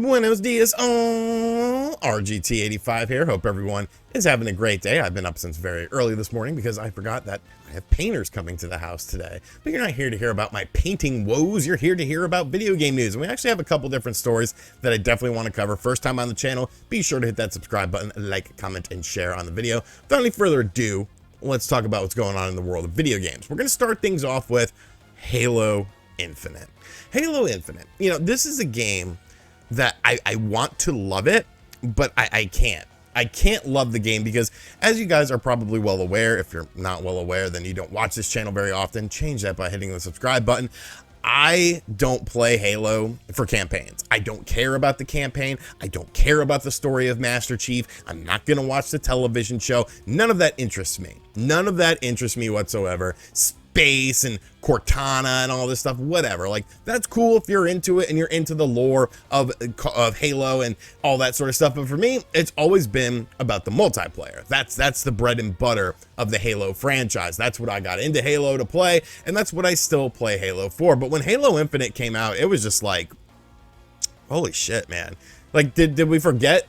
Buenos dias, RGT85 here. Hope everyone is having a great day. I've been up since very early this morning because I forgot that I have painters coming to the house today. But you're not here to hear about my painting woes. You're here to hear about video game news. And we actually have a couple different stories that I definitely want to cover. First time on the channel, be sure to hit that subscribe button, like, comment, and share on the video. Without any further ado, let's talk about what's going on in the world of video games. We're going to start things off with Halo Infinite. Halo Infinite. You know, this is a game that I want to love it, but I can't. I can't love the game because, as you guys are probably well aware, if you're not well aware, then you don't watch this channel very often, change that by hitting the subscribe button. I don't play Halo for campaigns. I don't care about the campaign. I don't care about the story of Master Chief. I'm not going to watch the television show. None of that interests me. None of that interests me whatsoever. Space and Cortana and all this stuff, whatever. Like, that's cool if you're into it and you're into the lore of Halo and all that sort of stuff. But for me, it's always been about the multiplayer. That's the bread and butter of the Halo franchise. That's what I got into Halo to play, and that's what I still play Halo for. But when Halo Infinite came out, it was just like, holy shit, man. Like, did we forget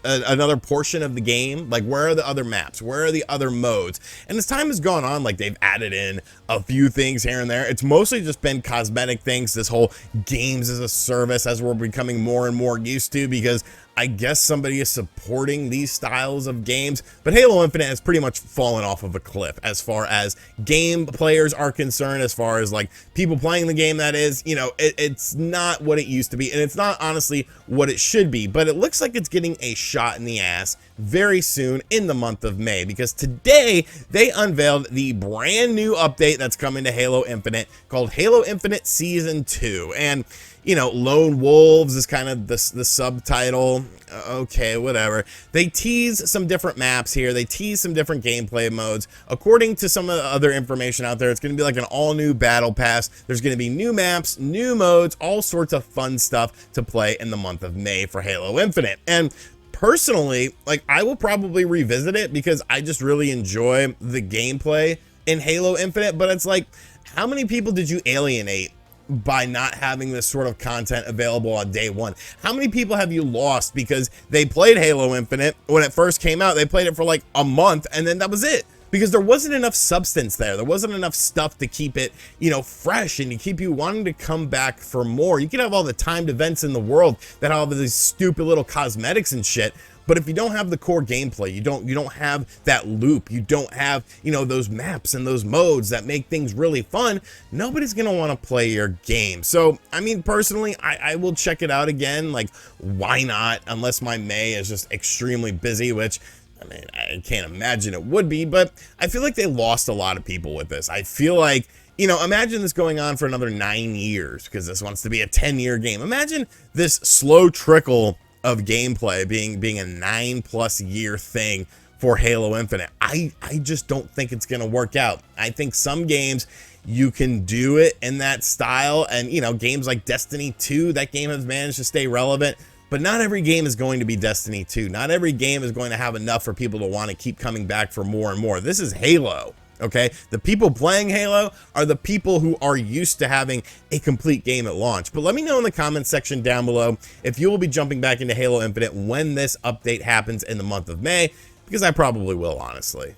another portion of the game? Like, where are the other maps? Where are the other modes? And as time has gone on, like, they've added in a few things here and there. It's mostly just been cosmetic things, this whole games as a service, as we're becoming more and more used to, because I guess somebody is supporting these styles of games. But Halo Infinite has pretty much fallen off of a cliff as far as game players are concerned, as far as like people playing the game, that is. You know, it's not what it used to be, and it's not honestly what it should be. But it looks like it's getting a shot in the ass very soon in the month of May, because today they unveiled the brand new update that's coming to Halo Infinite called Halo Infinite Season 2. And you know, Lone Wolves is kind of the subtitle. Okay, whatever. They tease some different maps here. They tease some different gameplay modes. According to some of the other information out there, it's going to be like an all-new battle pass. There's going to be new maps, new modes, all sorts of fun stuff to play in the month of May for Halo Infinite. And personally, like, I will probably revisit it because I just really enjoy the gameplay in Halo Infinite. But it's like, how many people did you alienate by not having this sort of content available on day one? How many people have you lost because they played Halo Infinite when it first came out? They played it for like a month and then that was it, because there wasn't enough substance there. There wasn't enough stuff to keep it, you know, fresh and to keep you wanting to come back for more. You can have all the timed events in the world that have these stupid little cosmetics and shit, but if you don't have the core gameplay, you don't have that loop, you don't have, you know, those maps and those modes that make things really fun, nobody's gonna want to play your game. So, I mean, personally, I will check it out again. Like, why not? Unless my May is just extremely busy, which, I mean, I can't imagine it would be, but I feel like they lost a lot of people with this. I feel like, you know, imagine this going on for another 9 years, because this wants to be a 10-year game. Imagine this slow trickle of gameplay being a 9+ year thing for Halo Infinite. I just don't think it's gonna work out. I think some games you can do it in that style, and you know, games like Destiny 2, that game has managed to stay relevant, but not every game is going to be Destiny 2. Not every game is going to have enough for people to want to keep coming back for more and more. This is Halo. Okay, the people playing Halo are the people who are used to having a complete game at launch. But let me know in the comments section down below if you will be jumping back into Halo Infinite when this update happens in the month of May, because I probably will, honestly.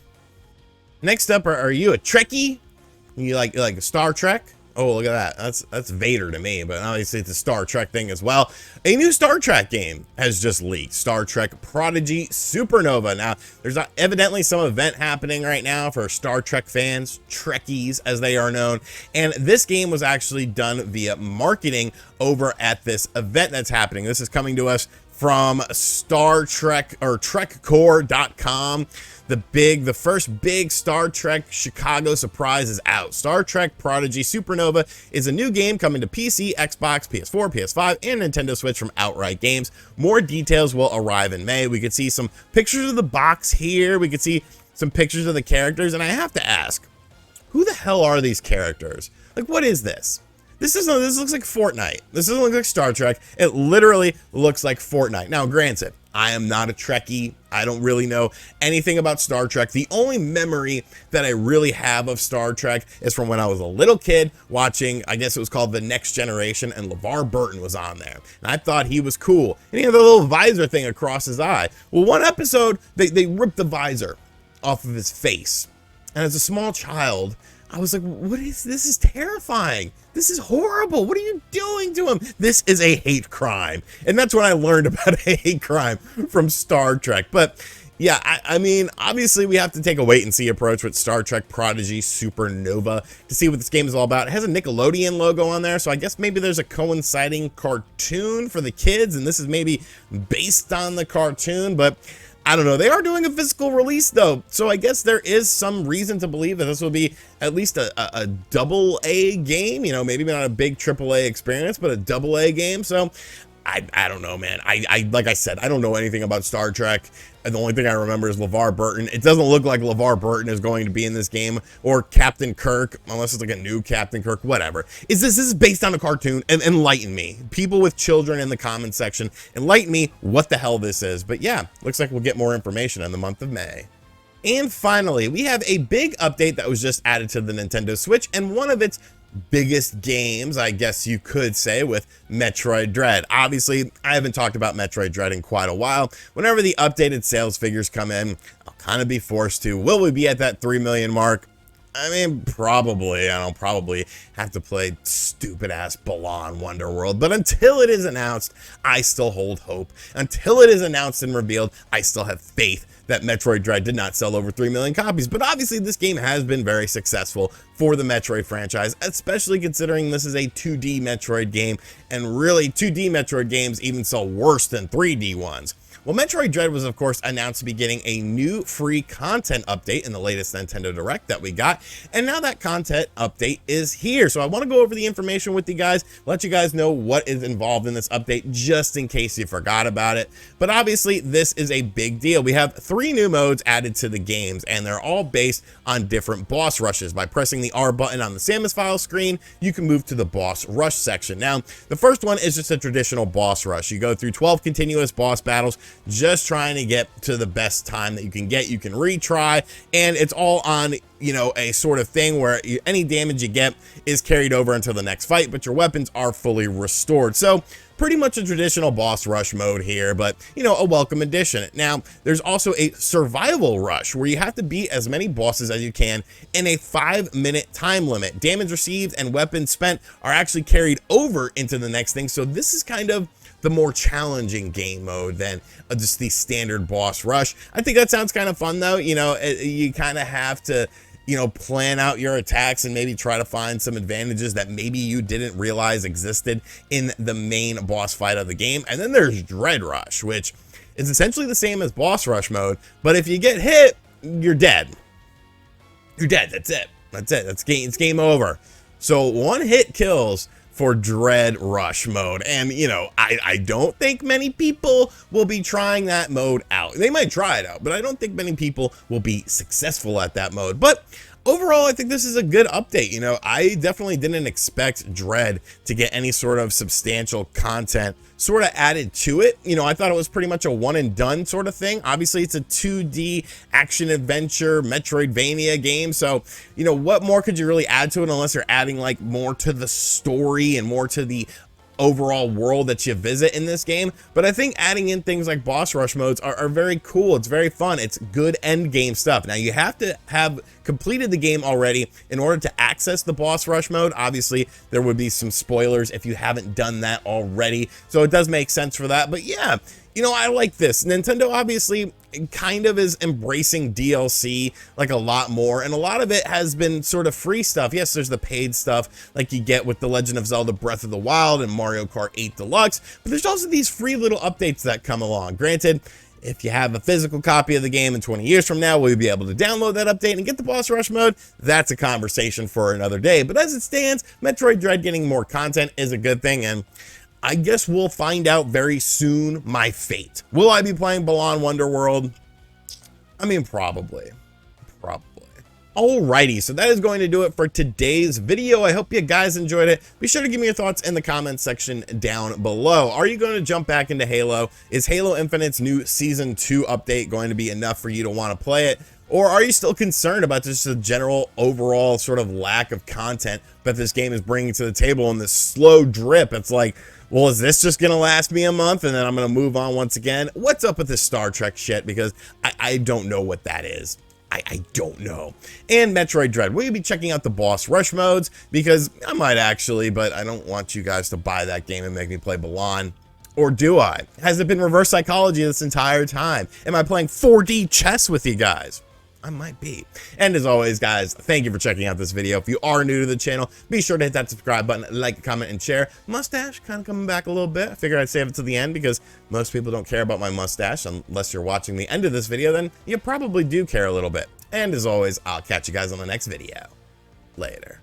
Next up, are you a Trekkie? You like Star Trek? Oh, look at that. That's Vader to me, but obviously it's a Star Trek thing as well. A new Star Trek game has just leaked. Star Trek Prodigy Supernova. Now, there's evidently some event happening right now for Star Trek fans, Trekkies as they are known. And this game was actually done via marketing over at this event that's happening. This is coming to us from Star Trek or TrekCore.com. The first big Star Trek Chicago surprise is out. Star Trek Prodigy Supernova is a new game coming to PC, Xbox, PS4, PS5, and Nintendo Switch from Outright Games. More details will arrive in May. We could see some pictures of the box here. We could see some pictures of the characters, and I have to ask, who the hell are these characters? Like, what is this? This looks like Fortnite. This doesn't look like Star Trek. It literally looks like Fortnite. Now, granted, I am not a Trekkie. I don't really know anything about Star Trek. The only memory that I really have of Star Trek is from when I was a little kid watching, I guess it was called The Next Generation, and LeVar Burton was on there. And I thought he was cool. And he had the little visor thing across his eye. Well, one episode, they ripped the visor off of his face. And as a small child, I was like, what is this? This is terrifying. This is horrible. What are you doing to him? This is a hate crime. And that's when I learned about a hate crime from Star Trek. But yeah, I mean, obviously we have to take a wait and see approach with Star Trek Prodigy Supernova to see what this game is all about. It has a Nickelodeon logo on there, so I guess maybe there's a coinciding cartoon for the kids, and this is maybe based on the cartoon, but I don't know. They are doing a physical release though, so I guess there is some reason to believe that this will be at least a double A game. You know, maybe not a big triple A experience, but a double A game. So I don't know, man. I like I said, I don't know anything about Star Trek. And the only thing I remember is LeVar Burton. It doesn't look like LeVar Burton is going to be in this game, or Captain Kirk, unless it's like a new Captain Kirk, whatever. This is based on a cartoon? And enlighten me. People with children in the comment section, enlighten me what the hell this is. But yeah, looks like we'll get more information in the month of May. And finally, we have a big update that was just added to the Nintendo Switch, and one of its biggest games, I guess you could say, with Metroid Dread. Obviously, I haven't talked about Metroid Dread in quite a while. Whenever the updated sales figures come in, I'll kind of be forced to. Will we be at that 3 million mark? I mean, probably. I don't probably have to play stupid ass Balan Wonderworld, but until it is announced, I still hold hope. Until it is announced and revealed, I still have faith that Metroid Dread did not sell over 3 million copies. But obviously this game has been very successful for the Metroid franchise, especially considering this is a 2D Metroid game, and really 2D Metroid games even sell worse than 3D ones. Well, Metroid Dread was, of course, announced to be getting a new free content update in the latest Nintendo Direct that we got, and now that content update is here. So I want to go over the information with you guys, let you guys know what is involved in this update, just in case you forgot about it. But obviously, this is a big deal. We have 3 new modes added to the games, and they're all based on different boss rushes. By pressing the R button on the Samus file screen, you can move to the boss rush section. Now, the first one is just a traditional boss rush. You go through 12 continuous boss battles, just trying to get to the best time that you can get. You can retry, and it's all on, you know, a sort of thing where any damage you get is carried over until the next fight, but your weapons are fully restored. So pretty much a traditional boss rush mode here, but, you know, a welcome addition. Now, there's also a survival rush where you have to beat as many bosses as you can in a 5-minute time limit. Damage received and weapons spent are actually carried over into the next thing. So this is kind of the more challenging game mode than just the standard boss rush. I think that sounds kind of fun though. You know, you kind of have to, you know, plan out your attacks and maybe try to find some advantages that maybe you didn't realize existed in the main boss fight of the game. And then there's Dread Rush, which is essentially the same as boss rush mode, but if you get hit, you're dead. You're dead. That's it. That's it. It's game over. So 1 hit kills for Dread Rush mode. And, you know, I don't think many people will be trying that mode out. They might try it out, but I don't think many people will be successful at that mode. But overall, I think this is a good update. You know, I definitely didn't expect Dread to get any sort of substantial content sort of added to it. You know, I thought it was pretty much a one and done sort of thing. Obviously, it's a 2D action adventure Metroidvania game. So, you know, what more could you really add to it unless you're adding like more to the story and more to the overall world that you visit in this game? But I think adding in things like boss rush modes are very cool. It's very fun. It's good end game stuff. Now you have to have completed the game already in order to access the boss rush mode. Obviously there would be some spoilers if you haven't done that already, so it does make sense for that. But yeah, you know, I like this. Nintendo obviously kind of is embracing DLC like a lot more, and a lot of it has been sort of free stuff. Yes, there's the paid stuff like you get with The Legend of Zelda Breath of the Wild and Mario Kart 8 Deluxe, but there's also these free little updates that come along. Granted, if you have a physical copy of the game in 20 years from now, will you be able to download that update and get the boss rush mode? That's a conversation for another day. But as it stands, Metroid Dread getting more content is a good thing, and I guess we'll find out very soon my fate. Will I be playing Balan Wonderworld? I mean, probably. Alrighty, so that is going to do it for today's video. I hope you guys enjoyed it. Be sure to give me your thoughts in the comments section down below. Are you going to jump back into Halo? Is Halo Infinite's new Season 2 update going to be enough for you to want to play it? Or are you still concerned about just the general overall sort of lack of content that this game is bringing to the table and this slow drip? It's like, well, is this just going to last me a month and then I'm going to move on once again? What's up with this Star Trek shit? Because I don't know what that is. I don't know. And Metroid Dread. Will you be checking out the boss rush modes? Because I might actually, but I don't want you guys to buy that game and make me play Balan. Or do I? Has it been reverse psychology this entire time? Am I playing 4D chess with you guys? I might be. And as always, guys, thank you for checking out this video. If you are new to the channel, be sure to hit that subscribe button, like, comment, and share. Mustache kind of coming back a little bit. I figured I'd save it to the end because most people don't care about my mustache. Unless you're watching the end of this video, then you probably do care a little bit. And as always, I'll catch you guys on the next video. Later.